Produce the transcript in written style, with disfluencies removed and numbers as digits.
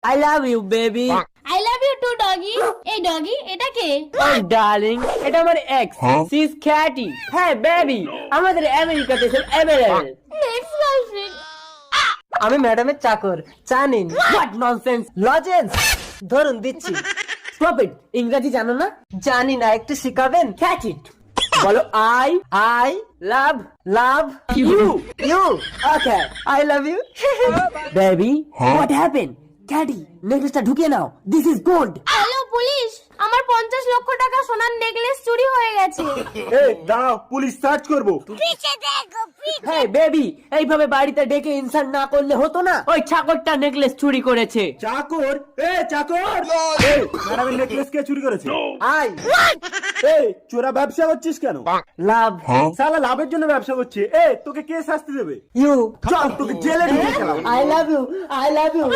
I love you, baby. I love you too doggy. এই doggy এটা কে? Oh, darling, এটা আমার ex. She's catty. Hey, baby, আমাদের আমেরিকাতে সব available. Next girlfriend. আমি ম্যাডামের চাকর, চা নিন। What nonsense? লজেন্স ধরুন দিচ্ছি। Stop it. ইংরেজি জানো না? জানি না, একটু শিখাবেন? Catch it. বলো I love love you you. Okay. I love you. Baby, what happened? Caddy, নেকলেসটা ঢুকিয়ে নাও. This is gold. Hello police, আমার 50 লক্ষ টাকা সোনার নেকলেস চুরি হয়ে গেছে। এই দাঁড়াও, পুলিশ সার্চ করবো। Hey, baby, এইভাবে বাড়িতে ডেকে ইনসাল্ট না করলে হতো না? ওই ছাগলটা নেকলেস চুরি করেছে। চাকর, চাকর, ম্যাডামের নেকলেস কে চুরি করেছে? আই এই চোরা ব্যবসা করছিস কেন? লাভ শালা লাভের জন্য ব্যবসা করছে। তোকে কে শাস্তি দেবে? ইউ চল তোকে জেলে ঢুকিয়ে খেলাম। I love you